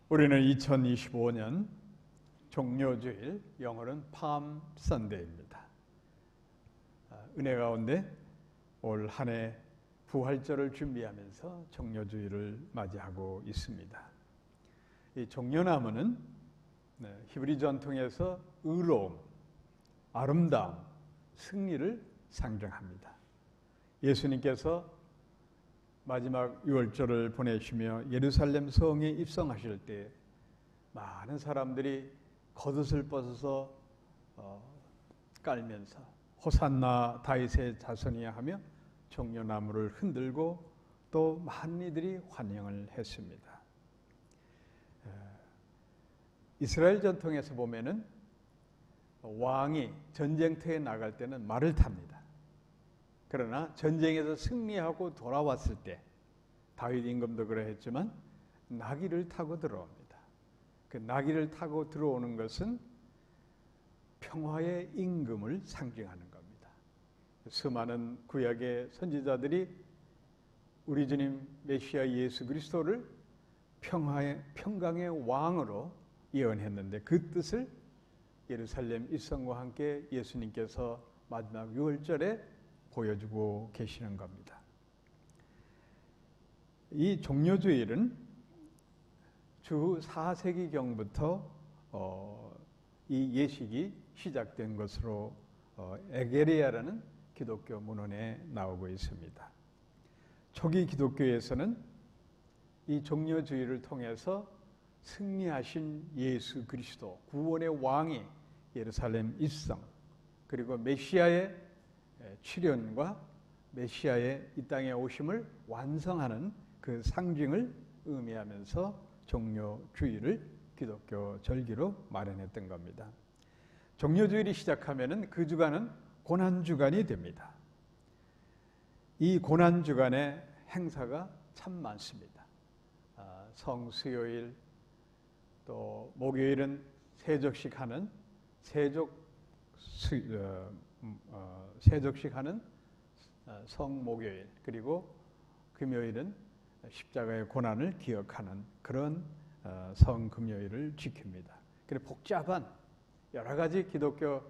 우리는 2025년 종료주일, 영어로는 팜 선데이입니다. 은혜 가운데 올 한 해 부활절을 준비하면서 종료주일을 맞이하고 있습니다. 이 종려나무는 히브리 전통에서 의로움, 아름다움, 승리를 상징합니다. 예수님께서 마지막 유월절을 보내시며 예루살렘 성에 입성하실 때 많은 사람들이 겉옷을 벗어서 깔면서 호산나 다윗의 자손이야 하며 종려나무를 흔들고 또 많은 이들이 환영을 했습니다. 이스라엘 전통에서 보면은 왕이 전쟁터에 나갈 때는 말을 탑니다. 그러나 전쟁에서 승리하고 돌아왔을 때 다윗 임금도 그러했지만 나귀를 타고 들어옵니다. 그 나귀를 타고 들어오는 것은 평화의 임금을 상징하는 겁니다. 수많은 구약의 선지자들이 우리 주님 메시아 예수 그리스도를 평강의 왕으로 예언했는데 그 뜻을 예루살렘 입성과 함께 예수님께서 마지막 유월절에 보여주고 계시는 겁니다. 이 종료주일은 주 4세기경부터 이 예식이 시작된 것으로 에게리아라는 기독교 문헌에 나오고 있습니다. 초기 기독교에서는 이 종료주일을 통해서 승리하신 예수 그리스도, 구원의 왕이 예루살렘 입성, 그리고 메시아의 출현과 메시아의 이 땅에 오심을 완성하는 그 상징을 의미하면서 종료주일을 기독교 절기로 마련했던 겁니다. 종료주일이 시작하면은 그 주간은 고난주간이 됩니다. 이 고난주간의 행사가 참 많습니다. 성수요일, 또 목요일은 세족식 하는 세족식 하는 성목요일, 그리고 금요일은 십자가의 고난을 기억하는 그런 성금요일을 지킵니다. 그래서 복잡한 여러 가지 기독교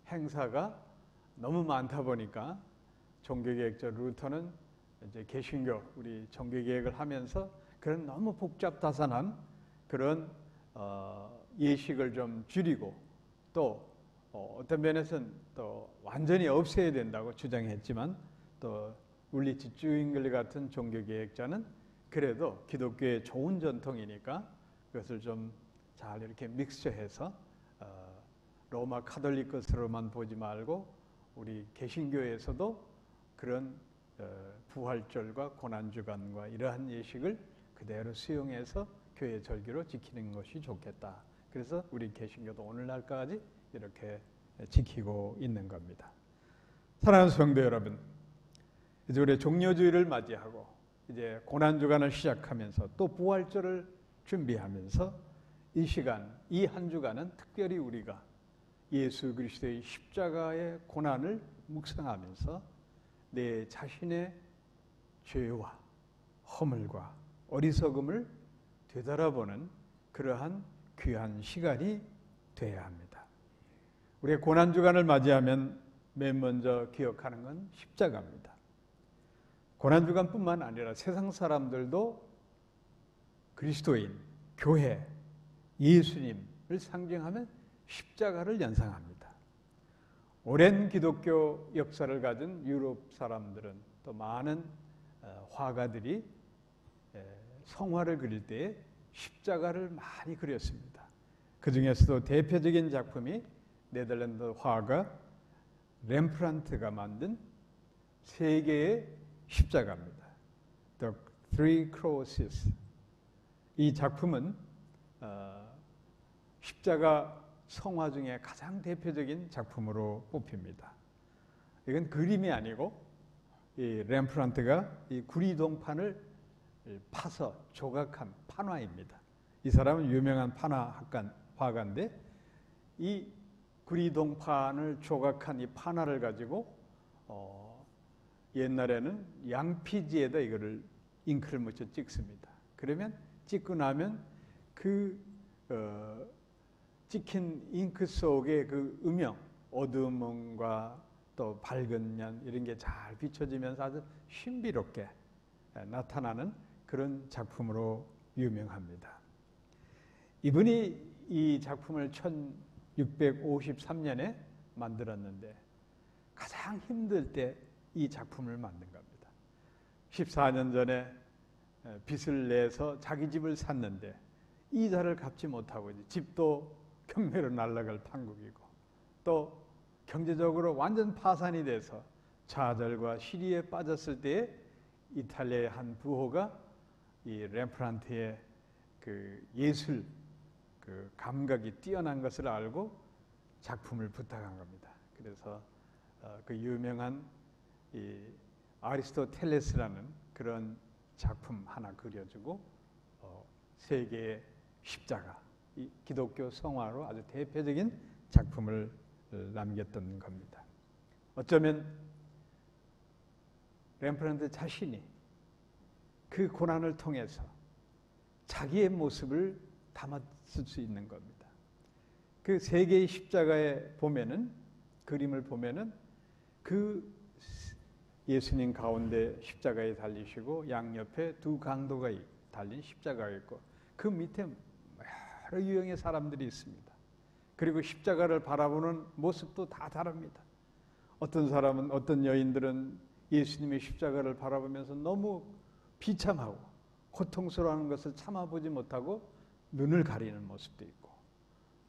행사가 너무 많다 보니까 종교개혁자 루터는 이제 개신교 우리 종교개혁을 하면서 그런 너무 복잡다산한 그런 예식을 좀 줄이고 또 어떤 면에서는 또 완전히 없애야 된다고 주장했지만 또 울리치 쭈잉글 같은 종교개혁자는 그래도 기독교의 좋은 전통이니까 그것을 좀 잘 이렇게 믹스해서 로마 카톨릭 것으로만 보지 말고 우리 개신교에서도 그런 부활절과 고난주간과 이러한 예식을 그대로 수용해서 교회 절기로 지키는 것이 좋겠다. 그래서 우리 개신교도 오늘날까지 이렇게 지키고 있는 겁니다. 사랑하는 성도 여러분, 이제 우리 종료주일을 맞이하고 이제 고난주간을 시작하면서 또 부활절을 준비하면서 이 시간, 이 한 주간은 특별히 우리가 예수 그리스도의 십자가의 고난을 묵상하면서 내 자신의 죄와 허물과 어리석음을 되돌아보는 그러한 귀한 시간이 되어야 합니다. 우리가 고난주간을 맞이하면 맨 먼저 기억하는 건 십자가입니다. 고난주간뿐만 아니라 세상 사람들도 그리스도인, 교회, 예수님을 상징하면 십자가를 연상합니다. 오랜 기독교 역사를 가진 유럽 사람들은 또 많은 화가들이 성화를 그릴 때에 십자가를 많이 그렸습니다. 그 중에서도 대표적인 작품이 네덜란드 화가 렘프란트가 만든 세 개의 십자가입니다. The Three Crosses. 이 작품은 십자가 성화 중에 가장 대표적인 작품으로 뽑힙니다. 이건 그림이 아니고 이 렘프란트가 이 구리동판을 파서 조각한 판화입니다. 이 사람은 유명한 판화 화가인데 이 구리동판을 조각한 이 판화를 가지고 옛날에는 양피지에다 이거를 잉크를 묻혀 찍습니다. 그러면 찍고 나면 그 찍힌 잉크 속의 그 음영, 어두움과 또 밝은 면 이런 게 잘 비춰지면서 아주 신비롭게 나타나는 그런 작품으로 유명합니다. 이분이 이 작품을 1653년에 만들었는데 가장 힘들 때 이 작품을 만든 겁니다. 14년 전에 빚을 내서 자기 집을 샀는데 이자를 갚지 못하고 집도 경매로 날아갈 판국이고 또 경제적으로 완전 파산이 돼서 좌절과 시리에 빠졌을 때에 이탈리아의 한 부호가 이 렘브란트의 그 예술 그 감각이 뛰어난 것을 알고 작품을 부탁한 겁니다. 그래서 그 유명한 이 아리스토텔레스라는 그런 작품 하나 그려주고 세 개의 십자가, 이 기독교 성화로 아주 대표적인 작품을 남겼던 겁니다. 어쩌면 렘브란트 자신이 그 고난을 통해서 자기의 모습을 담았을 수 있는 겁니다. 그 세 개의 십자가에 보면은 그림을 보면은 그 예수님 가운데 십자가에 달리시고 양옆에 두 강도가 달린 십자가가 있고 그 밑에 여러 유형의 사람들이 있습니다. 그리고 십자가를 바라보는 모습도 다 다릅니다. 어떤 사람은, 어떤 여인들은 예수님의 십자가를 바라보면서 너무 비참하고 고통스러워하는 것을 참아보지 못하고 눈을 가리는 모습도 있고,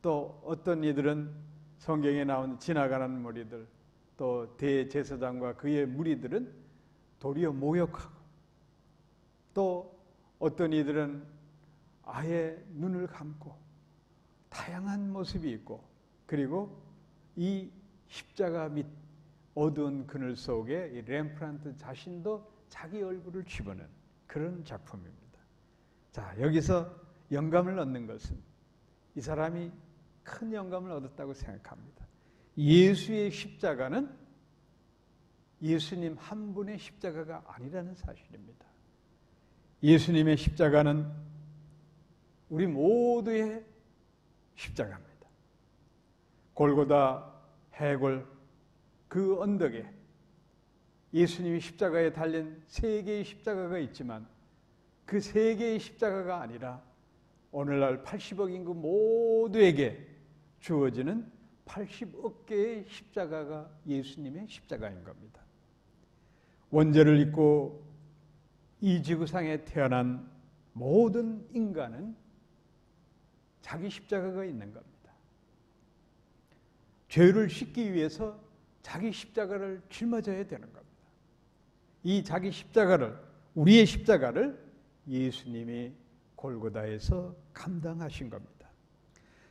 또 어떤 이들은 성경에 나온 지나가는 무리들, 또 대제사장과 그의 무리들은 도리어 모욕하고, 또 어떤 이들은 아예 눈을 감고 다양한 모습이 있고, 그리고 이 십자가 밑 어두운 그늘 속에 이 렘브란트 자신도 자기 얼굴을 집어넣은 그런 작품입니다. 자, 여기서 영감을 얻는 것은 이 사람이 큰 영감을 얻었다고 생각합니다. 예수의 십자가는 예수님 한 분의 십자가가 아니라는 사실입니다. 예수님의 십자가는 우리 모두의 십자가입니다. 골고다 해골 그 언덕에 예수님이 십자가에 달린 세 개의 십자가가 있지만 그 세 개의 십자가가 아니라 오늘날 80억 인구 모두에게 주어지는 80억 개의 십자가가 예수님의 십자가인 겁니다. 원죄를 입고 이 지구상에 태어난 모든 인간은 자기 십자가가 있는 겁니다. 죄를 씻기 위해서 자기 십자가를 짊어져야 되는 겁니다. 이 자기 십자가를, 우리의 십자가를 예수님이 골고다에서 감당하신 겁니다.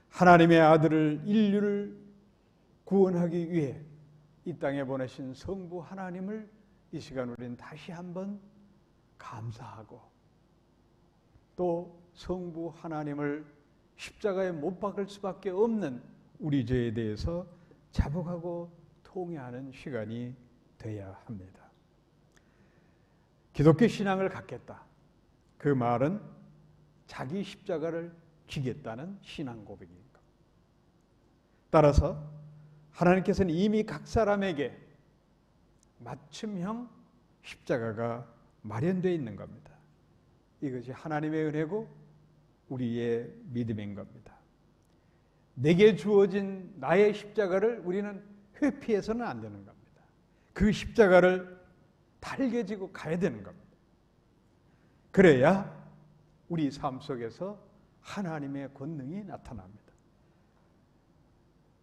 하나님의 아들을, 인류를 구원하기 위해 이 땅에 보내신 성부 하나님을 이 시간 우리는 다시 한번 감사하고, 또 성부 하나님을 십자가에 못 박을 수밖에 없는 우리 죄에 대해서 자복하고 통회하는 시간이 되어야 합니다. 기독교 신앙을 갖겠다. 그 말은 자기 십자가를 지겠다는 신앙 고백입니다. 따라서 하나님께서는 이미 각 사람에게 맞춤형 십자가가 마련되어 있는 겁니다. 이것이 하나님의 은혜고 우리의 믿음인 겁니다. 내게 주어진 나의 십자가를 우리는 회피해서는 안 되는 겁니다. 그 십자가를 달개지고 가야 되는 겁니다. 그래야 우리 삶 속에서 하나님의 권능이 나타납니다.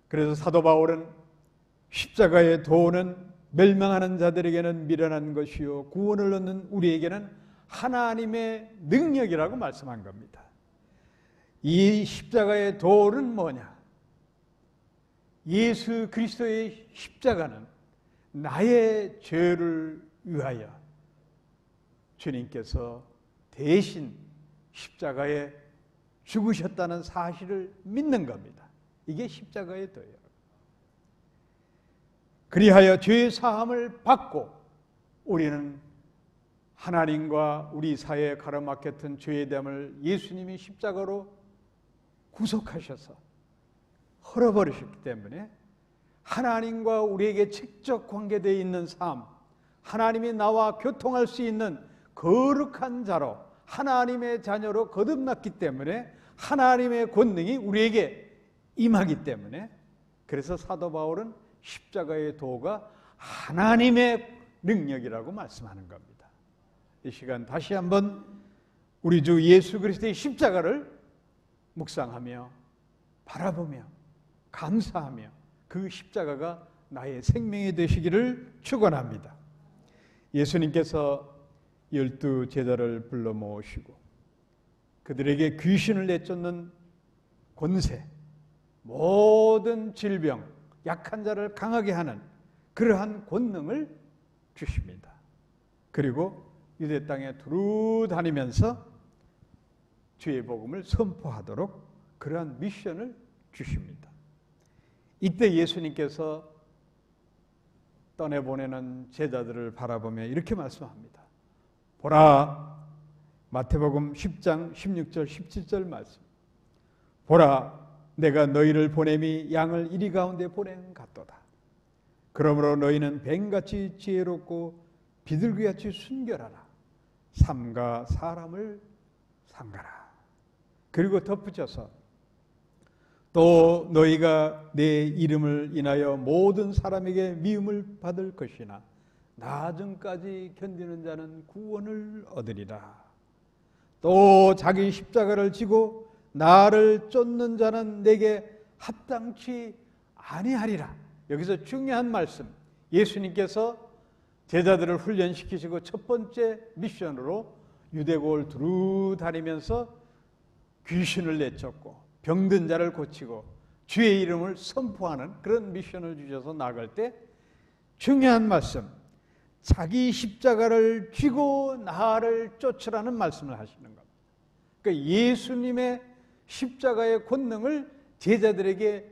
그래서 사도 바울은 십자가의 도는 멸망하는 자들에게는 미련한 것이요 구원을 얻는 우리에게는 하나님의 능력이라고 말씀한 겁니다. 이 십자가의 도는 뭐냐? 예수 그리스도의 십자가는 나의 죄를 위하여 주님께서 대신 십자가에 죽으셨다는 사실을 믿는 겁니다. 이게 십자가의 도예요. 그리하여 죄의 사함을 받고 우리는 하나님과 우리 사이에 가로막혔던 죄의 담을 예수님이 십자가로 구속하셔서 헐어버리셨기 때문에 하나님과 우리에게 직접 관계되어 있는 삶, 하나님이 나와 교통할 수 있는 거룩한 자로 하나님의 자녀로 거듭났기 때문에 하나님의 권능이 우리에게 임하기 때문에, 그래서 사도 바울은 십자가의 도가 하나님의 능력이라고 말씀하는 겁니다. 이 시간 다시 한번 우리 주 예수 그리스도의 십자가를 묵상하며 바라보며 감사하며 그 십자가가 나의 생명이 되시기를 축원합니다. 예수님께서 12 제자를 불러 모으시고 그들에게 귀신을 내쫓는 권세, 모든 질병, 약한 자를 강하게 하는 그러한 권능을 주십니다. 그리고 유대 땅에 두루 다니면서 주의 복음을 선포하도록 그러한 미션을 주십니다. 이때 예수님께서 떠내보내는 제자들을 바라보며 이렇게 말씀합니다. 보라, 마태복음 10장 16절 17절 말씀. 보라, 내가 너희를 보냄이 양을 이리 가운데 보냄 같도다. 그러므로 너희는 뱀같이 지혜롭고 비둘기같이 순결하라. 삼가 사람을 삼가라. 그리고 덧붙여서 또 너희가 내 이름을 인하여 모든 사람에게 미움을 받을 것이나 나중까지 견디는 자는 구원을 얻으리라. 또 자기 십자가를 지고 나를 쫓는 자는 내게 합당치 아니하리라. 여기서 중요한 말씀, 예수님께서 제자들을 훈련시키시고 첫 번째 미션으로 유대고를 두루 다니면서 귀신을 내쫓고 병든 자를 고치고 주의 이름을 선포하는 그런 미션을 주셔서 나갈 때 중요한 말씀, 자기 십자가를 쥐고 나를 쫓으라는 말씀을 하시는 겁니다. 그러니까 예수님의 십자가의 권능을 제자들에게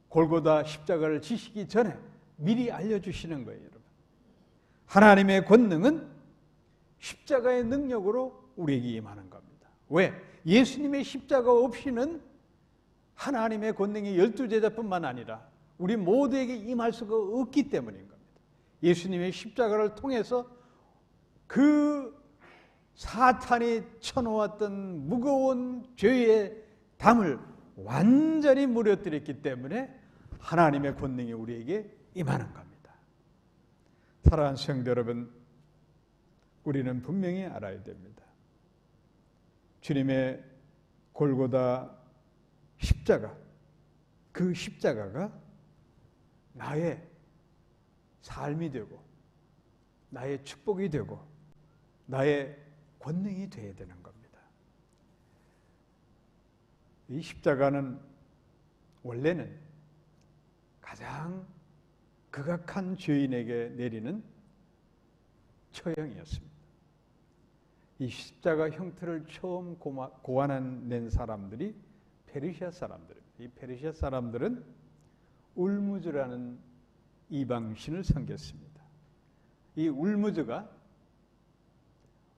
골고다 십자가를 지시기 전에 미리 알려주시는 거예요, 여러분. 하나님의 권능은 십자가의 능력으로 우리에게 임하는 겁니다. 왜? 예수님의 십자가 없이는 하나님의 권능이 12제자뿐만 아니라 우리 모두에게 임할 수가 없기 때문인 겁니다. 예수님의 십자가를 통해서 그 사탄이 쳐놓았던 무거운 죄의 담을 완전히 무너뜨렸기 때문에 하나님의 권능이 우리에게 임하는 겁니다. 사랑하는 성도 여러분, 우리는 분명히 알아야 됩니다. 주님의 골고다 십자가, 그 십자가가 나의 삶이 되고 나의 축복이 되고 나의 권능이 되어야 되는 겁니다. 이 십자가는 원래는 가장 극악한 죄인에게 내리는 처형이었습니다. 이 십자가 형태를 처음 고안해낸 사람들이 페르시아 사람들입니다. 이 페르시아 사람들은 울무즈라는 이방신을 섬겼습니다. 이 울무즈가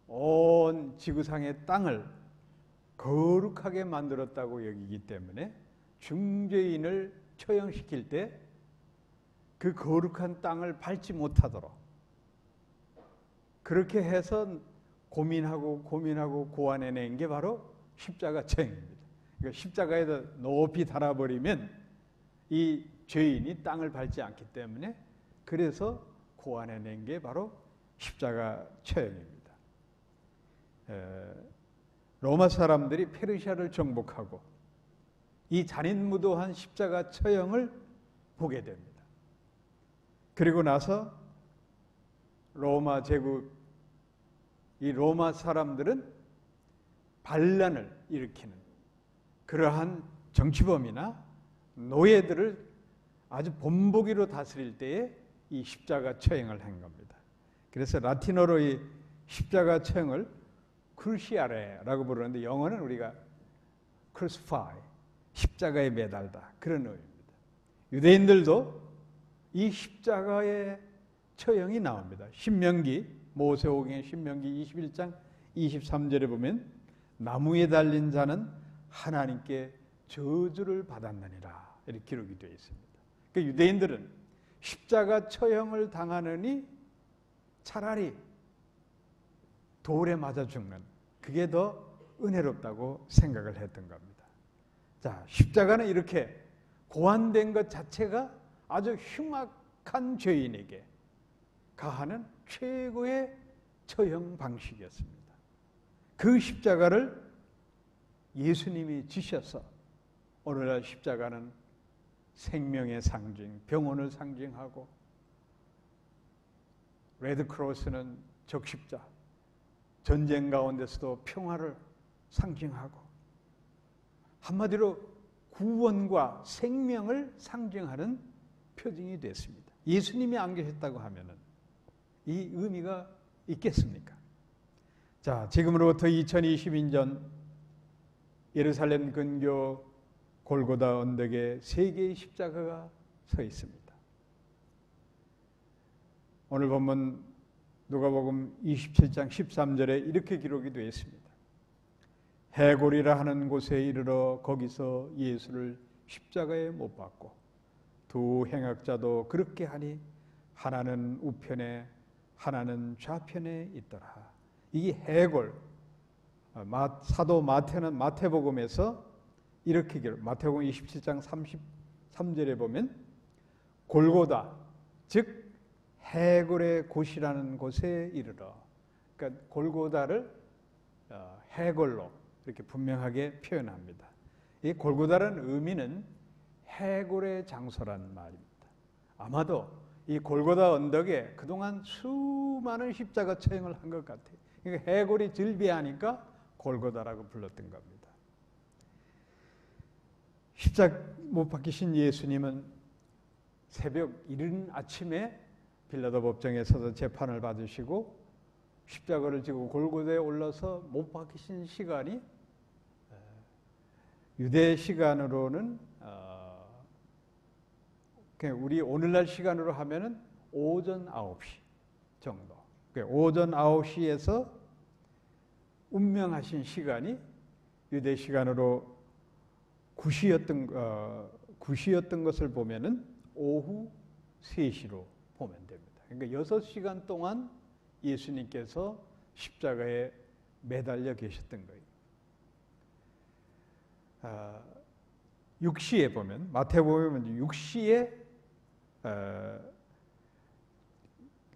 온 지구상의 땅을 거룩하게 만들었다고 여기기 때문에 중죄인을 처형시킬 때 그 거룩한 땅을 밟지 못하도록 그렇게 해서 고민하고 고안해낸 게 바로 십자가 처형입니다. 그러니까 십자가에다 높이 달아버리면 이 죄인이 땅을 밟지 않기 때문에 그래서 고안해낸 게 바로 십자가 처형입니다. 로마 사람들이 페르시아를 정복하고 이 잔인무도한 십자가 처형을 보게 됩니다. 그리고 나서 로마 제국, 이 로마 사람들은 반란을 일으키는 그러한 정치범이나 노예들을 아주 본보기로 다스릴 때에 이 십자가 처형을 한 겁니다. 그래서 라틴어로 이 십자가 처형을 크루시아레라고 부르는데 영어는 우리가 crucify, 십자가에 매달다 그런 의미입니다. 유대인들도 이 십자가의 처형이 나옵니다. 신명기, 모세오경의 신명기 21장 23절에 보면 나무에 달린 자는 하나님께 저주를 받았느니라 이렇게 기록이 되어 있습니다. 그러니까 유대인들은 십자가 처형을 당하느니 차라리 돌에 맞아 죽는 그게 더 은혜롭다고 생각을 했던 겁니다. 자, 십자가는 이렇게 고안된 것 자체가 아주 흉악한 죄인에게 가하는 최고의 처형 방식이었습니다. 그 십자가를 예수님이 지셔서 오늘날 십자가는 생명의 상징, 병원을 상징하고 레드크로스는 적십자, 전쟁 가운데서도 평화를 상징하고 한마디로 구원과 생명을 상징하는 표징이 됐습니다. 예수님이 안 계셨다고 하면은 이 의미가 있겠습니까? 자, 지금으로부터 2022년 예루살렘 근교 골고다 언덕에 3개의 십자가가 서 있습니다. 오늘 본문 누가복음 27장 13절에 이렇게 기록이 되어 있습니다. 해골이라 하는 곳에 이르러 거기서 예수를 십자가에 못 박고 두 행악자도 그렇게 하니 하나는 우편에 하나는 좌편에 있더라. 이 해골, 사도 마태는 마태복음에서 이렇게 마태복음 27장 33절에 보면 골고다, 즉 해골의 곳이라는 곳에 이르러, 그러니까 골고다를 해골로 이렇게 분명하게 표현합니다. 이 골고다라는 의미는 해골의 장소란 말입니다. 아마도 이 골고다 언덕에 그동안 수많은 십자가 처형을 한 것 같아요. 그러니까 해골이 즐비하니까 골고다라고 불렀던 겁니다. 십자가 못 박히신 예수님은 새벽 이른 아침에 빌라도 법정에 서서 재판을 받으시고 십자가를 지고 골고다에 올라서 못 박히신 시간이 유대 시간으로는 우리 오늘날 시간으로 하면은 오전 9시 정도. 오전 9시에서 운명하신 시간이 유대 시간으로 9시였던 것을 보면은 오후 3시로 보면 됩니다. 그러니까 6시간 동안 예수님께서 십자가에 매달려 계셨던 거예요. 6시에 보면 마태복음에 6시에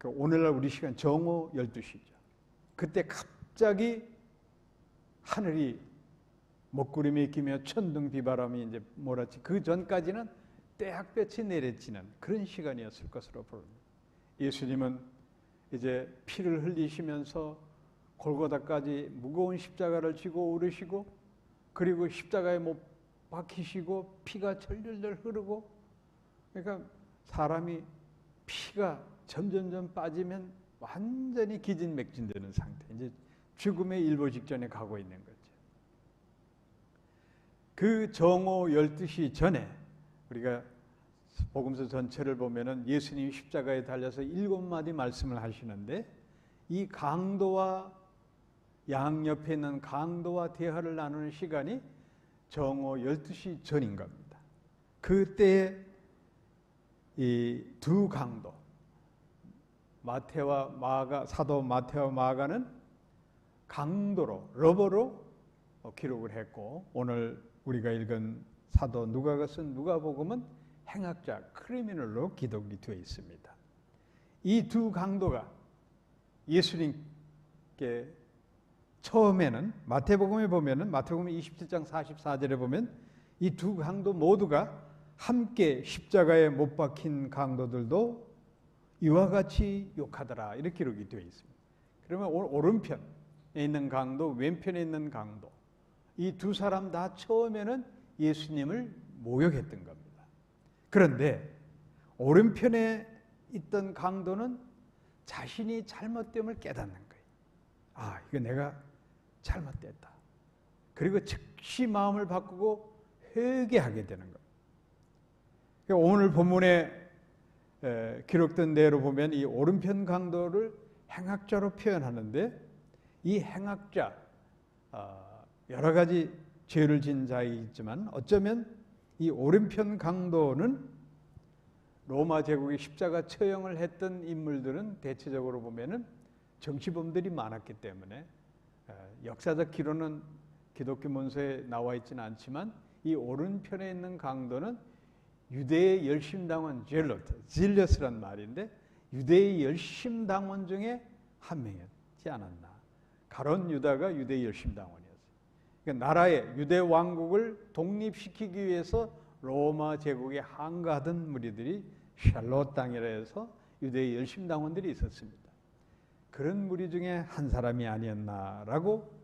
오늘날 우리 시간 정오 12시죠. 그때 갑자기 하늘이 먹구름이 끼며 천둥 비바람이 이제 몰아치 그 전까지는 떼학볕이 내리치는 그런 시간이었을 것으로 보입니다. 예수님은 이제 피를 흘리시면서 골고다까지 무거운 십자가를 지고 오르시고 그리고 십자가에 못 박히시고 피가 절절절 흐르고 그러니까 사람이 피가 점점점 빠지면 완전히 기진맥진되는 상태. 이제 죽음의 일보 직전에 가고 있는 거죠. 그 정오 12시 전에 우리가 복음서 전체를 보면은 예수님이 십자가에 달려서 7마디 말씀을 하시는데 이 강도와 양옆에 있는 강도와 대화를 나누는 시간이 정오 12시 전인 겁니다. 그때 이 두 강도 마태와 마가, 사도 마태와 마가는 강도로 러버로 기록을 했고 오늘 우리가 읽은 사도 누가가 쓴 누가복음은 행악자 크리미널로 기록이 되어 있습니다. 이 두 강도가 예수님께 처음에는 마태복음에 보면은 마태복음 27장 44절에 보면 이 두 강도 모두가 함께 십자가에 못 박힌 강도들도 이와 같이 욕하더라 이렇게 기록이 되어 있습니다. 그러면 오른편에 있는 강도, 왼편에 있는 강도 이 두 사람 다 처음에는 예수님을 모욕했던 겁니다. 그런데 오른편에 있던 강도는 자신이 잘못됨을 깨닫는 거예요. 아, 이거 내가 잘못됐다. 그리고 즉시 마음을 바꾸고 회개하게 되는 거예요. 오늘 본문에 기록된 대로 보면 이 오른편 강도를 행악자로 표현하는데 이 행악자 여러 가지 죄를 진 자이지만 어쩌면 이 오른편 강도는 로마 제국의 십자가 처형을 했던 인물들은 대체적으로 보면은 정치범들이 많았기 때문에 역사적 기록은 기독교 문서에 나와 있지는 않지만 이 오른편에 있는 강도는 유대의 열심당원 질러스란 말인데 유대의 열심당원 중에 한 명이었지 않았나. 가론 유다가 유대의 열심당원이었어요. 그러니까 나라의 유대 왕국을 독립시키기 위해서 로마 제국에 항거하던 무리들이 샬롯 땅이라 해서 유대의 열심당원들이 있었습니다. 그런 무리 중에 한 사람이 아니었나라고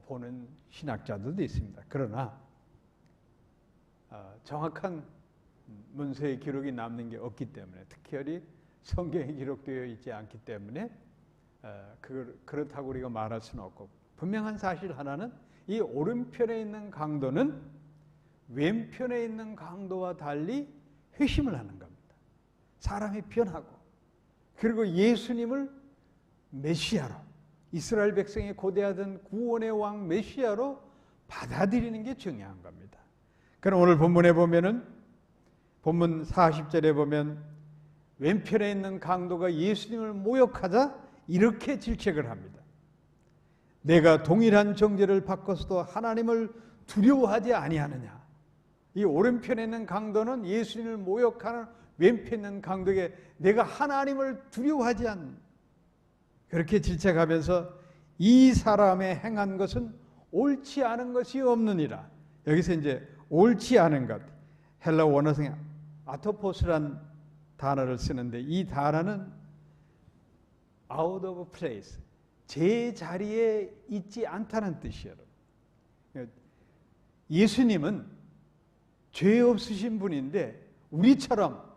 보는 신학자들도 있습니다. 그러나 정확한 문서의 기록이 남는 게 없기 때문에, 특별히 성경에 기록되어 있지 않기 때문에 그렇다고 우리가 말할 수는 없고, 분명한 사실 하나는 이 오른편에 있는 강도는 왼편에 있는 강도와 달리 회심을 하는 겁니다. 사람이 변하고, 그리고 예수님을 메시아로, 이스라엘 백성이 고대하던 구원의 왕 메시아로 받아들이는 게 중요한 겁니다. 그럼 오늘 본문에 보면은, 본문 40절에 보면 왼편에 있는 강도가 예수님을 모욕하자 이렇게 질책을 합니다. 내가 동일한 정죄를 받고서도 하나님을 두려워하지 아니하느냐. 이 오른편에 있는 강도는 예수님을 모욕하는 왼편에 있는 강도에게 내가 하나님을 두려워하지 않는, 그렇게 질책하면서 이 사람의 행한 것은 옳지 않은 것이 없느니라. 여기서 이제 옳지 않은 것, 헬라 원어성에 아토포스란 단어를 쓰는데 이 단어는 out of place, 제 자리에 있지 않다는 뜻이에요. 예수님은 죄 없으신 분인데 우리처럼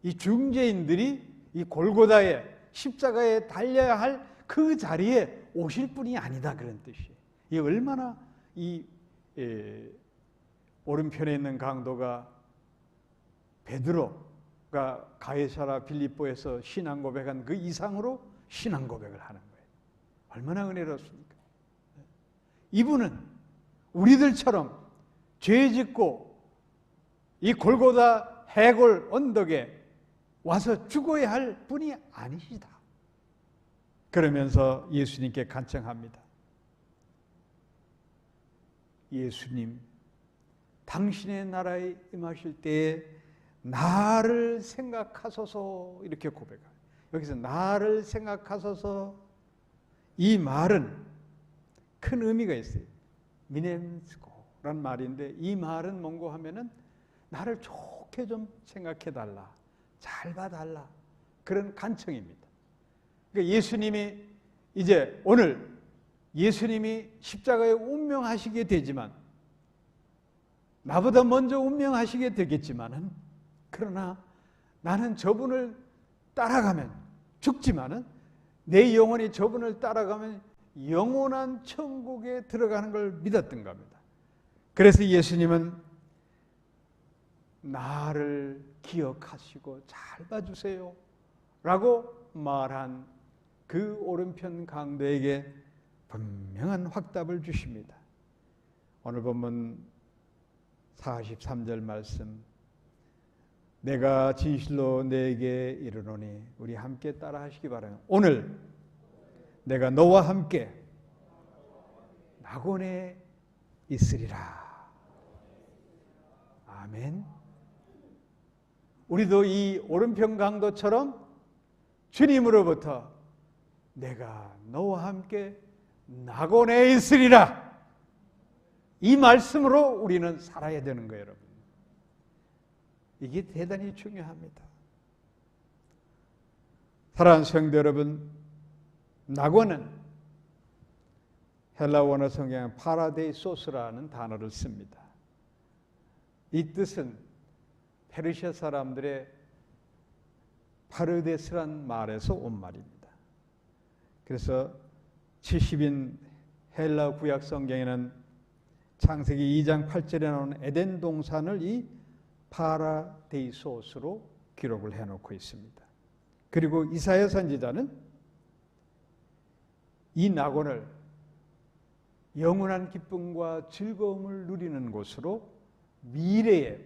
이 중죄인들이 이 골고다에 십자가에 달려야 할 그 자리에 오실 분이 아니다, 그런 뜻이에요. 이 얼마나 이 오른편에 있는 강도가 베드로가 가이사라 빌립보에서 신앙 고백한 그 이상으로 신앙 고백을 하는 거예요. 얼마나 은혜롭습니까? 이분은 우리들처럼 죄 짓고 이 골고다 해골 언덕에 와서 죽어야 할 분이 아니시다. 그러면서 예수님께 간청합니다. 예수님, 당신의 나라에 임하실 때에 나를 생각하소서, 이렇게 고백합니다. 여기서 나를 생각하소서, 이 말은 큰 의미가 있어요. 미넴스코라는 말인데 이 말은 뭔고 하면은 나를 좋게 좀 생각해달라, 잘 봐달라, 그런 간청입니다. 그러니까 예수님이 이제 오늘 예수님이 십자가에 운명하시게 되지만, 나보다 먼저 운명하시게 되겠지만은, 그러나 나는 저분을 따라가면 죽지만은 내 영혼이 저분을 따라가면 영원한 천국에 들어가는 걸 믿었던 겁니다. 그래서 예수님은 나를 기억하시고 잘 봐주세요 라고 말한 그 오른편 강도에게 분명한 확답을 주십니다. 오늘 본문 43절 말씀, 내가 진실로 내게 이르노니, 우리 함께 따라 하시기 바랍니다. 오늘 내가 너와 함께 낙원에 있으리라. 아멘. 우리도 이 오른편 강도처럼 주님으로부터 내가 너와 함께 낙원에 있으리라, 이 말씀으로 우리는 살아야 되는 거예요, 여러분. 이게 대단히 중요합니다. 사랑하는 성도 여러분, 낙원은 헬라 원어 성경에 파라데이소스라는 단어를 씁니다. 이 뜻은 페르시아 사람들의 파르데스란 말에서 온 말입니다. 그래서 70인 헬라 구약 성경에는 창세기 2장 8절에 나오는 에덴 동산을 이 파라데이소스로 기록을 해놓고 있습니다. 그리고 이사야 선지자는 이 낙원을 영원한 기쁨과 즐거움을 누리는 곳으로 미래의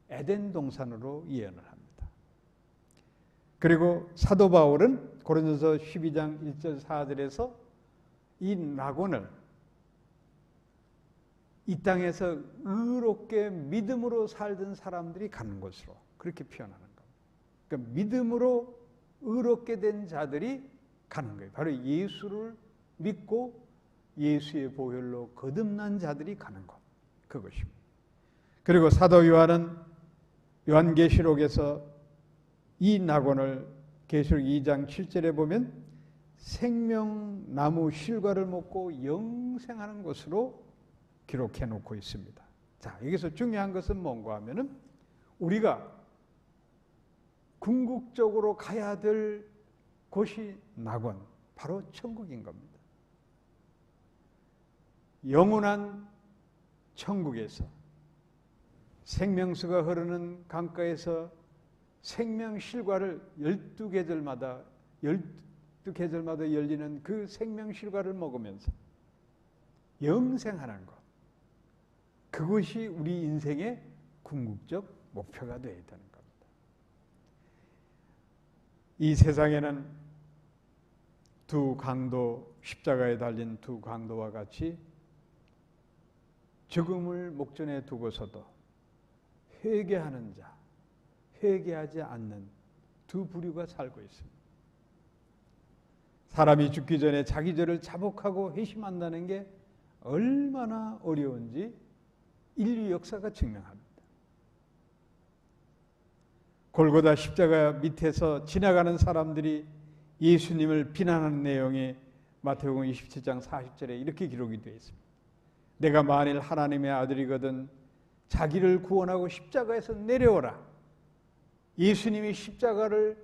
에덴 동산으로 예언을 합니다. 그리고 사도 바울은 고린도서 12장 1절 4절에서 이 낙원을 이 땅에서 의롭게 믿음으로 살던 사람들이 가는 곳으로 그렇게 표현하는 겁니다. 그러니까 믿음으로 의롭게 된 자들이 가는 거예요. 바로 예수를 믿고 예수의 보혈로 거듭난 자들이 가는 것, 그것입니다. 그리고 사도 요한은 요한계시록에서 이 낙원을 계시록 2장 7절에 보면 생명나무 실과를 먹고 영생하는 곳으로 기록해 놓고 있습니다. 자, 여기서 중요한 것은 뭔가 하면은 우리가 궁극적으로 가야 될 곳이 낙원, 바로 천국인 겁니다. 영원한 천국에서 생명수가 흐르는 강가에서 생명실과를 12계절마다 열리는 그 생명실과를 먹으면서 영생하는 것, 그것이 우리 인생의 궁극적 목표가 되어야 되는 겁니다. 이 세상에는 두 강도, 십자가에 달린 두 강도와 같이 죽음을 목전에 두고서도 회개하는 자, 회개하지 않는 두 부류가 살고 있습니다. 사람이 죽기 전에 자기 죄를 자복하고 회심한다는 게 얼마나 어려운지 인류 역사가 증명합니다. 골고다 십자가 밑에서 지나가는 사람들이 예수님을 비난하는 내용이 마태복음 27장 40절에 이렇게 기록이 되어 있습니다. 내가 만일 하나님의 아들이거든 자기를 구원하고 십자가에서 내려오라. 예수님이 십자가를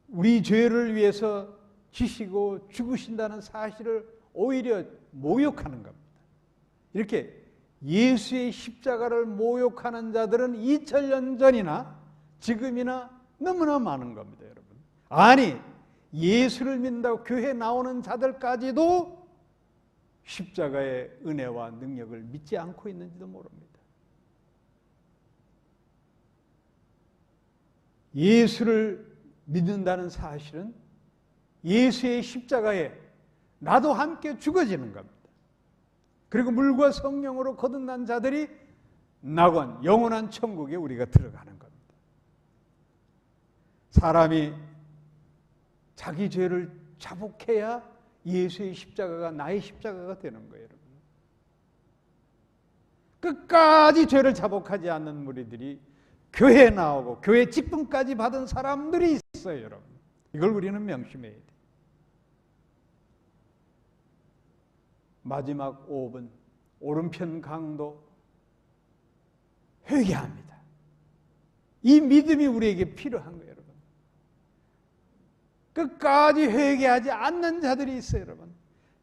우리 죄를 위해서 지시고 죽으신다는 사실을 오히려 모욕하는 겁니다. 이렇게 예수의 십자가를 모욕하는 자들은 2000년 전이나 지금이나 너무나 많은 겁니다, 여러분. 아니, 예수를 믿는다고 교회 나오는 자들까지도 십자가의 은혜와 능력을 믿지 않고 있는지도 모릅니다. 예수를 믿는다는 사실은 예수의 십자가에 나도 함께 죽어지는 겁니다. 그리고 물과 성령으로 거듭난 자들이 낙원, 영원한 천국에 우리가 들어가는 겁니다. 사람이 자기 죄를 자복해야 예수의 십자가가 나의 십자가가 되는 거예요, 여러분. 끝까지 죄를 자복하지 않는 무리들이 교회에 나오고 교회 직분까지 받은 사람들이 있어요, 여러분. 이걸 우리는 명심해야 돼요. 마지막 5분, 오른편 강도 회개합니다. 이 믿음이 우리에게 필요한 거예요, 여러분. 끝까지 회개하지 않는 자들이 있어요, 여러분.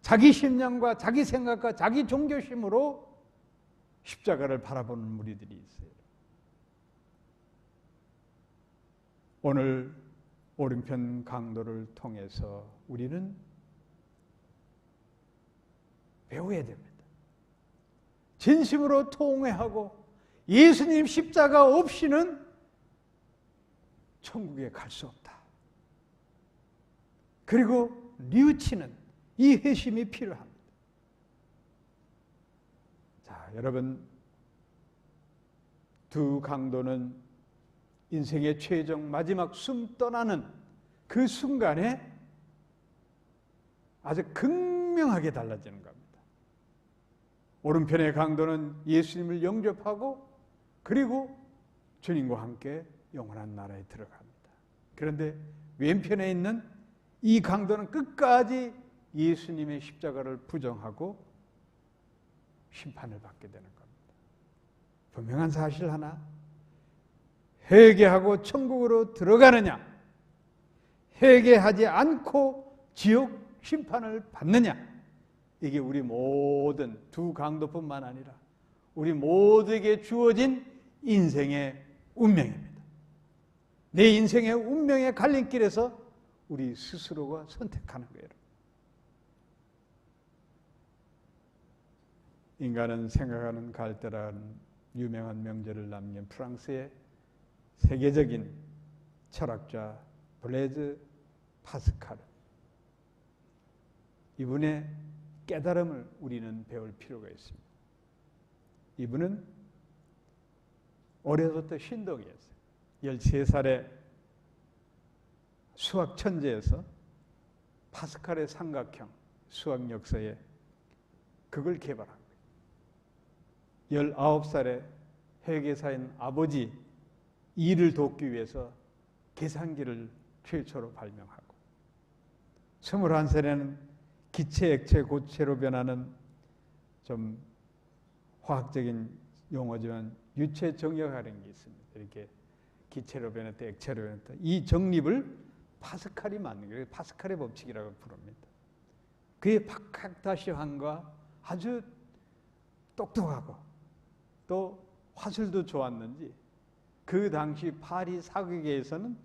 자기 심령과 자기 생각과 자기 종교심으로 십자가를 바라보는 무리들이 있어요. 오늘 오른편 강도를 통해서 우리는 배워야 됩니다. 진심으로 통회하고 예수님 십자가 없이는 천국에 갈 수 없다. 그리고 뉘우치는 이 회심이 필요합니다. 자, 여러분, 두 강도는 인생의 최종 마지막 숨 떠나는 그 순간에 아주 극명하게 달라지는 겁니다. 오른편의 강도는 예수님을 영접하고 그리고 주님과 함께 영원한 나라에 들어갑니다. 그런데 왼편에 있는 이 강도는 끝까지 예수님의 십자가를 부정하고 심판을 받게 되는 겁니다. 분명한 사실 하나, 회개하고 천국으로 들어가느냐, 회개하지 않고 지옥 심판을 받느냐, 이게 우리 모든 두 강도뿐만 아니라 우리 모두에게 주어진 인생의 운명입니다. 내 인생의 운명의 갈림길에서 우리 스스로가 선택하는 거예요. 인간은 생각하는 갈대라는 유명한 명제를 남긴 프랑스의 세계적인 철학자 블레즈 파스칼, 이분의 깨달음을 우리는 배울 필요가 있습니다. 이분은 어려서부터 신동이었어요. 13살에 수학 천재에서 파스칼의 삼각형 수학 역사에 그걸 개발한 거예요. 19살에 회계사인 아버지 일을 돕기 위해서 계산기를 최초로 발명하고, 21살에는 기체, 액체, 고체로 변하는 좀 화학적인 용어지만 유체 정력이라는 게 있습니다. 이렇게 기체로 변했다, 액체로 변했다. 이 정립을 파스칼이 만든 거예요. 파스칼의 법칙이라고 부릅니다. 그의 박학다시함과 아주 똑똑하고 또 화술도 좋았는지 그 당시 파리 사교계에서는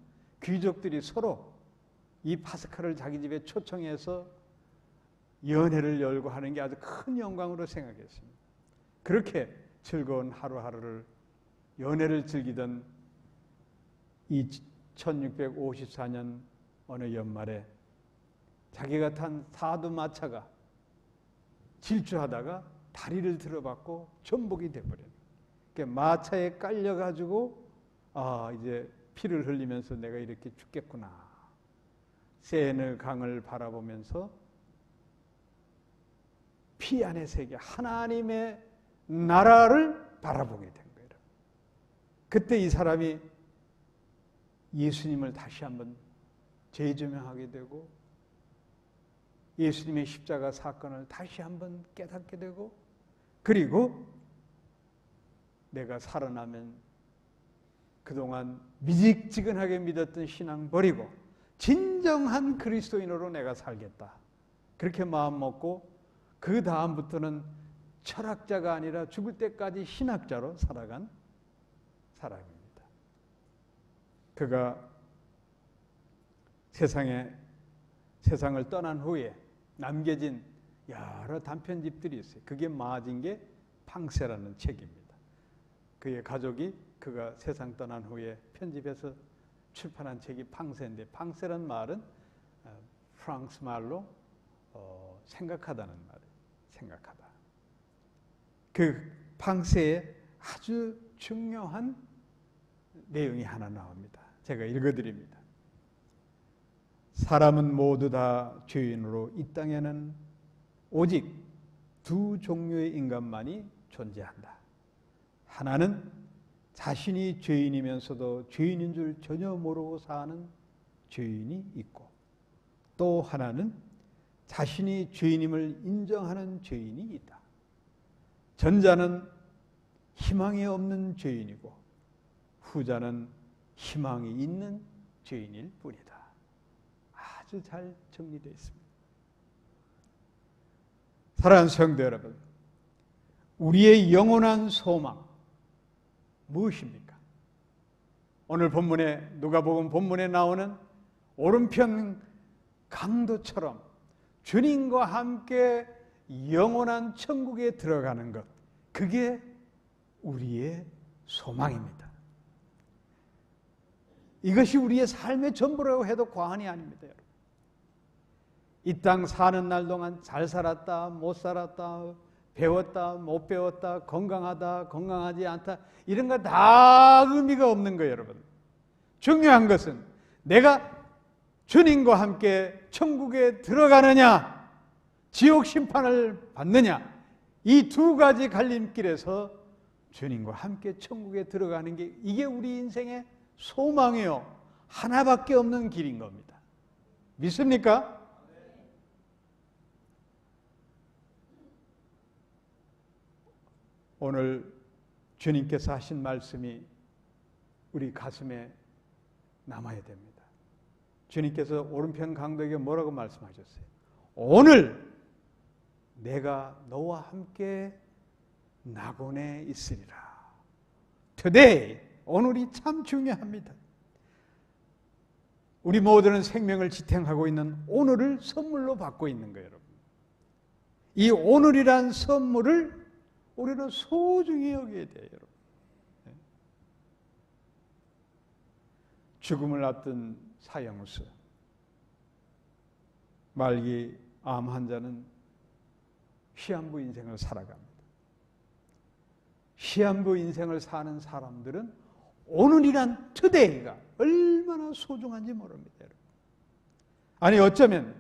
귀족들이 서로 이 파스칼을 자기 집에 초청해서 연회를 열고 하는 게 아주 큰 영광으로 생각했습니다. 그렇게 즐거운 하루하루를 연회를 즐기던 이 1654년 어느 연말에 자기가 탄 사두마차가 질주하다가 다리를 들어받고 전복이 돼버려요. 그러니까 마차에 깔려가지고 이제 피를 흘리면서 내가 이렇게 죽겠구나. 세네 강을 바라보면서 피 안의 세계, 하나님의 나라를 바라보게 된 거예요. 그때 이 사람이 예수님을 다시 한번 재조명하게 되고 예수님의 십자가 사건을 다시 한번 깨닫게 되고, 그리고 내가 살아나면 그동안 미직지근하게 믿었던 신앙 버리고 진정한 그리스도인으로 내가 살겠다. 그렇게 마음 먹고 그 다음부터는 철학자가 아니라 죽을 때까지 신학자로 살아간 사람입니다. 그가 세상을 떠난 후에 남겨진 여러 단편집들이 있어요. 그게 모아진 게 팡세라는 책입니다. 그의 가족이 그가 세상 떠난 후에 편집해서 출판한 책이 팡세인데, 팡세란 말은 프랑스 말로 생각하다는 말이에요. 생각하다. 그 팡세에 아주 중요한 내용이 하나 나옵니다. 제가 읽어드립니다. 사람은 모두 다 죄인으로 이 땅에는 오직 두 종류의 인간만이 존재한다. 하나는 자신이 죄인이면서도 죄인인 줄 전혀 모르고 사는 죄인이 있고, 또 하나는 자신이 죄인임을 인정하는 죄인이 있다. 전자는 희망이 없는 죄인이고 후자는 희망이 있는 죄인일 뿐이다. 아주 잘 정리되어 있습니다. 사랑하는 성도 여러분, 우리의 영원한 소망 무엇입니까? 오늘 본문에, 누가복음 본문에 나오는 오른편 강도처럼 주님과 함께 영원한 천국에 들어가는 것, 그게 우리의 소망입니다. 이것이 우리의 삶의 전부라고 해도 과언이 아닙니다, 여러분. 이 땅 사는 날 동안 잘 살았다, 못 살았다, 배웠다, 못 배웠다, 건강하다, 건강하지 않다, 이런 거 다 의미가 없는 거예요, 여러분. 중요한 것은 내가 주님과 함께 천국에 들어가느냐, 지옥 심판을 받느냐, 이 두 가지 갈림길에서 주님과 함께 천국에 들어가는 게, 이게 우리 인생의 소망이요, 하나밖에 없는 길인 겁니다. 믿습니까? 오늘 주님께서 하신 말씀이 우리 가슴에 남아야 됩니다. 주님께서 오른편 강도에게 뭐라고 말씀하셨어요? 오늘 내가 너와 함께 낙원에 있으리라. Today, 오늘이 참 중요합니다. 우리 모두는 생명을 지탱하고 있는 오늘을 선물로 받고 있는 거예요, 여러분. 이 오늘이란 선물을 우리는 소중히 여겨야 돼요, 여러분. 죽음을 앞둔 사형수, 말기 암 환자는 시한부 인생을 살아갑니다. 시한부 인생을 사는 사람들은 오늘이란 투데이가 얼마나 소중한지 모릅니다, 여러분. 아니 어쩌면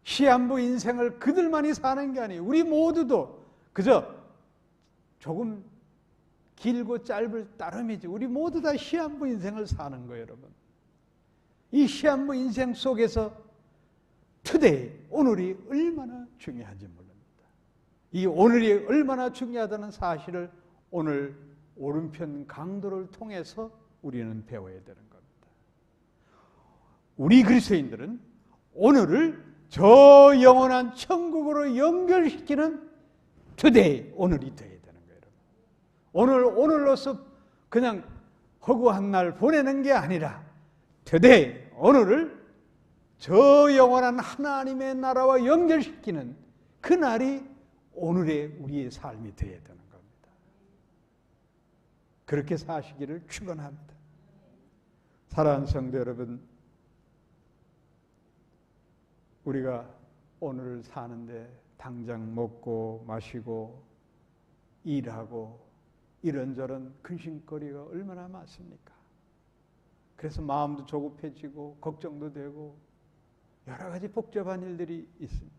시한부 인생을 그들만이 사는 게 아니에요. 우리 모두도 그저 조금 길고 짧을 따름이지 우리 모두 다 시한부 인생을 사는 거예요, 여러분. 이 시한부 인생 속에서 투데이, 오늘이 얼마나 중요한지 모릅니다. 이 오늘이 얼마나 중요하다는 사실을 오늘 오른편 강도를 통해서 우리는 배워야 되는 겁니다. 우리 그리스도인들은 오늘을 저 영원한 천국으로 연결시키는 투데이, 오늘이 되어야 되는 거예요, 여러분. 오늘로서 그냥 허구한 날 보내는 게 아니라 투데이, 오늘을 저 영원한 하나님의 나라와 연결시키는 그 날이 오늘의 우리의 삶이 되어야 되는 겁니다. 그렇게 사시기를 축원합니다. 사랑하는 성도 여러분, 우리가 오늘을 사는데 당장 먹고 마시고 일하고 이런저런 근심거리가 얼마나 많습니까? 그래서 마음도 조급해지고 걱정도 되고 여러 가지 복잡한 일들이 있습니다.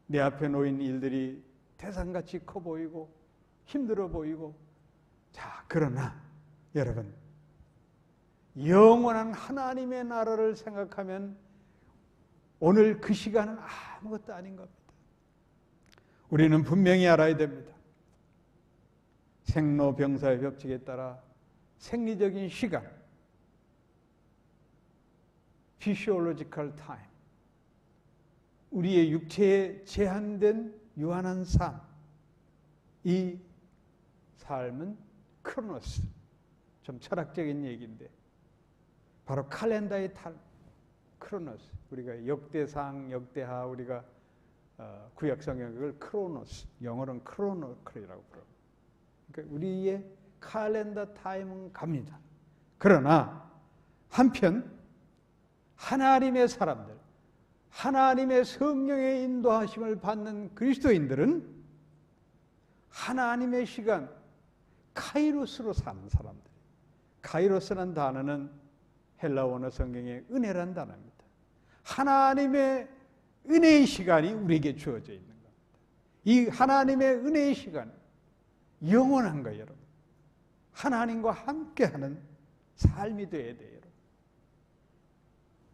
내 앞에 놓인 일들이 태산같이 커 보이고 힘들어 보이고, 자, 그러나 여러분, 영원한 하나님의 나라를 생각하면 오늘 그 시간은 아무것도 아닌 겁니다. 우리는 분명히 알아야 됩니다. 생로병사의 법칙에 따라 생리적인 시간, physiological time, 우리의 육체에 제한된 유한한 삶, 이 삶은 크로노스, 좀 철학적인 얘기인데 바로 칼렌더의 탈, 크로노스, 우리가 역대상, 역대하, 우리가 구약 성경을 크로노스, 영어로는 크로노클이라고 부릅니다. 그러니까 우리의 칼렌더 타임은 갑니다. 그러나 한편 하나님의 사람들, 하나님의 성령의 인도하심을 받는 그리스도인들은 하나님의 시간, 카이로스로 사는 사람들. 카이로스라는 단어는 헬라 원어 성경의 은혜란 단어입니다. 하나님의 은혜의 시간이 우리에게 주어져 있는 겁니다. 이 하나님의 은혜의 시간, 영원한 거예요, 여러분. 하나님과 함께하는 삶이 되어야 돼요, 여러분.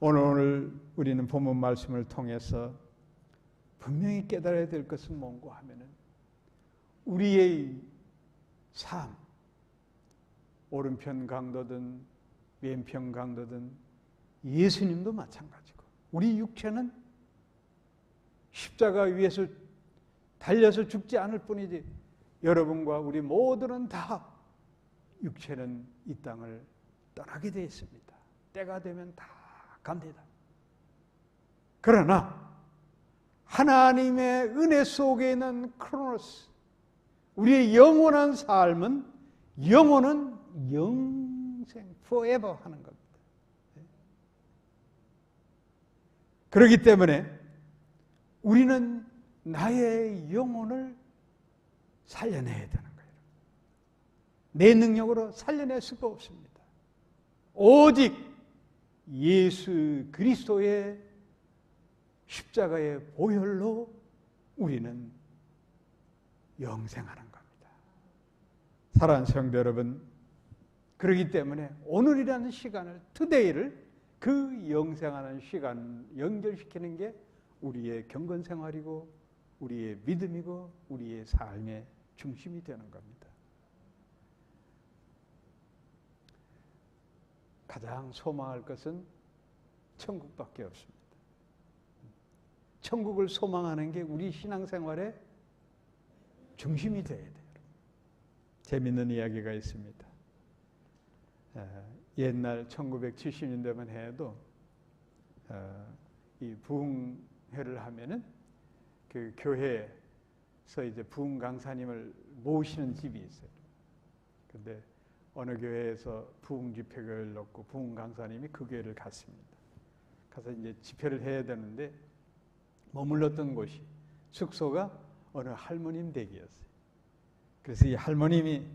오늘 우리는 본문 말씀을 통해서 분명히 깨달아야 될 것은 뭔가 하면은 우리의 삶, 오른편 강도든 왼편 강도든 예수님도 마찬가지고 우리 육체는 십자가 위에서 달려서 죽지 않을 뿐이지 여러분과 우리 모두는 다 육체는 이 땅을 떠나게 되어 있습니다. 때가 되면 다 갑니다. 그러나 하나님의 은혜 속에 있는 크로노스, 우리의 영원한 삶은 영원은 영생, forever 하는 겁니다. 그렇기 때문에 우리는 나의 영혼을 살려내야 되는 거예요. 내 능력으로 살려낼 수가 없습니다. 오직 예수 그리스도의 십자가의 보혈로 우리는 영생하는 겁니다. 사랑하는 성도 여러분, 그렇기 때문에 오늘이라는 시간을, 투데이를 그 영생하는 시간 연결시키는 게 우리의 경건 생활이고 우리의 믿음이고 우리의 삶의 중심이 되는 겁니다. 가장 소망할 것은 천국밖에 없습니다. 천국을 소망하는 게 우리 신앙생활의 중심이 되어야 돼요. 재미있는 이야기가 있습니다. 옛날 1970년대만 해도 이 부흥회를 하면은 그 교회에서 이제 부흥 강사님을 모시는 집이 있어요. 근데 어느 교회에서 부흥 집회를 놓고 부흥 강사님이 그 교회를 갔습니다. 가서 이제 집회를 해야 되는데 머물렀던 곳이 숙소가 어느 할머님 댁이었어요. 그래서 이 할머님이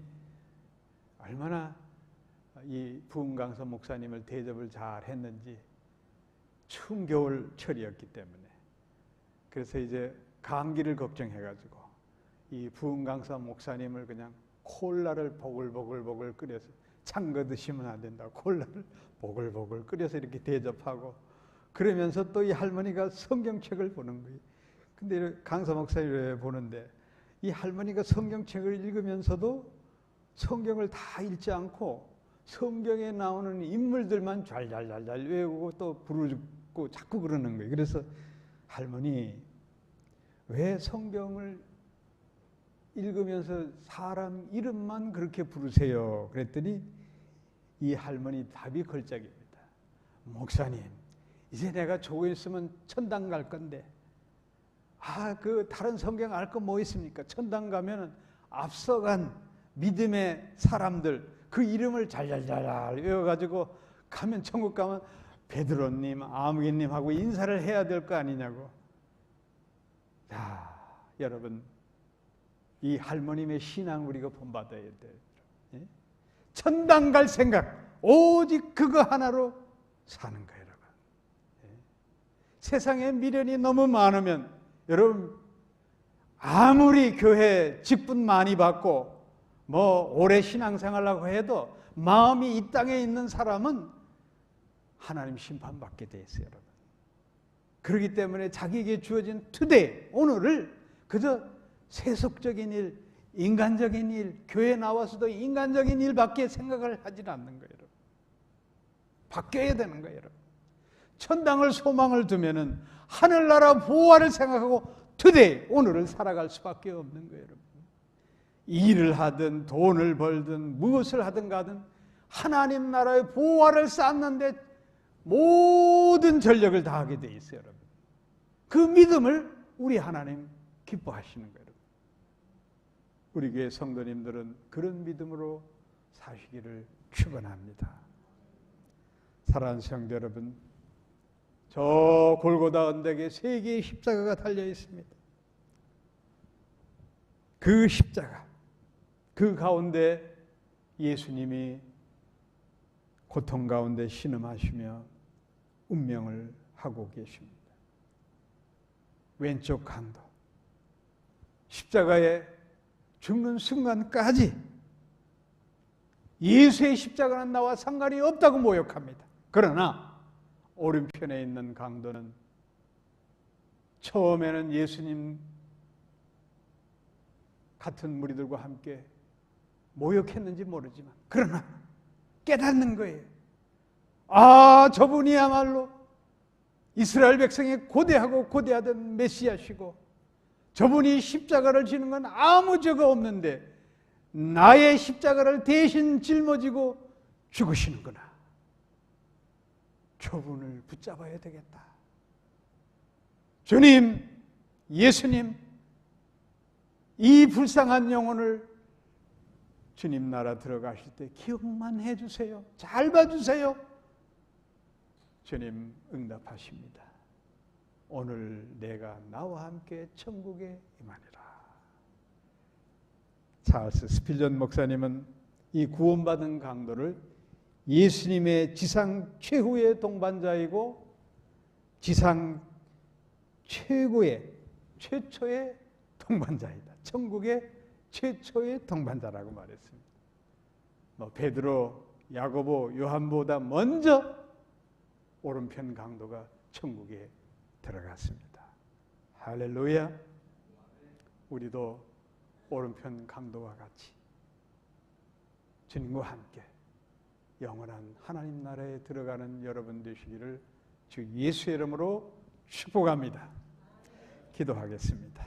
얼마나 이 부흥 강사 목사님을 대접을 잘 했는지 추운 겨울철이었기 때문에 그래서 이제 감기를 걱정해가지고 이 부흥 강사 목사님을 그냥 콜라를 보글보글 끓여서 찬 거 드시면 안 된다고 콜라를 보글보글 끓여서 이렇게 대접하고 그러면서 또 이 할머니가 성경책을 보는 거예요. 근데 강사 목사님을 보는데 이 할머니가 성경책을 읽으면서도 성경을 다 읽지 않고 성경에 나오는 인물들만 잘잘잘잘 외우고 또 부르고 자꾸 그러는 거예요. 그래서 할머니 왜 성경을 읽으면서 사람 이름만 그렇게 부르세요? 그랬더니 이 할머니 답이 걸작입니다. 목사님, 이제 내가 조금 있으면 천당 갈 건데 그 다른 성경 알 거 뭐 있습니까? 천당 가면은 앞서간 믿음의 사람들 그 이름을 잘잘잘 외워가지고 가면 천국 가면 베드로님, 아무개님하고 인사를 해야 될 거 아니냐고. 자, 여러분 이 할머님의 신앙 우리가 본받아야 돼요. 예? 천당 갈 생각 오직 그거 하나로 사는 거예요, 여러분. 예? 세상에 미련이 너무 많으면 여러분 아무리 교회 직분 많이 받고 뭐 오래 신앙생활하고 해도 마음이 이 땅에 있는 사람은 하나님 심판받게 돼 있어요, 여러분. 그렇기 때문에 자기에게 주어진 투데이, 오늘을 그저 세속적인 일, 인간적인 일, 교회 나와서도 인간적인 일밖에 생각을 하질 않는 거예요, 여러분. 바뀌어야 되는 거예요, 여러분. 천당을 소망을 두면은 하늘나라 보화를 생각하고 투데이, 오늘을 살아갈 수밖에 없는 거예요, 여러분. 일을 하든 돈을 벌든 무엇을 하든 가든 하나님 나라의 보화를 쌓는데 모든 전력을 다하게 돼 있어요, 여러분. 그 믿음을 우리 하나님 기뻐하시는 거예요. 우리 교회 성도님들은 그런 믿음으로 사시기를 축원합니다. 사랑하는 성도 여러분, 저 골고다 언덕에 3개의 십자가가 달려 있습니다. 그 십자가, 그 가운데 예수님이 고통 가운데 신음하시며 운명을 하고 계십니다. 왼쪽 강도, 십자가에 죽는 순간까지 예수의 십자가는 나와 상관이 없다고 모욕합니다. 그러나 오른편에 있는 강도는 처음에는 예수님 같은 무리들과 함께 모욕했는지 모르지만 그러나 깨닫는 거예요. 저분이야말로 이스라엘 백성이 고대하고 고대하던 메시아시고 저분이 십자가를 지는 건 아무 죄가 없는데 나의 십자가를 대신 짊어지고 죽으시는구나. 저분을 붙잡아야 되겠다. 주님, 예수님, 이 불쌍한 영혼을 주님 나라 들어가실 때 기억만 해주세요. 잘 봐주세요. 주님 응답하십니다. 오늘 내가 나와 함께 천국에 임하리라. 찰스 스필전 목사님은 이 구원받은 강도를 예수님의 지상 최후의 동반자이고 지상 최고의 최초의 동반자이다. 천국의 최초의 동반자라고 말했습니다. 베드로, 야고보, 요한보다 먼저 오른편 강도가 천국에 들어갔습니다. 할렐루야. 우리도 오른편 강도와 같이 주님과 함께 영원한 하나님 나라에 들어가는 여러분 되시기를 주 예수의 이름으로 축복합니다. 기도하겠습니다.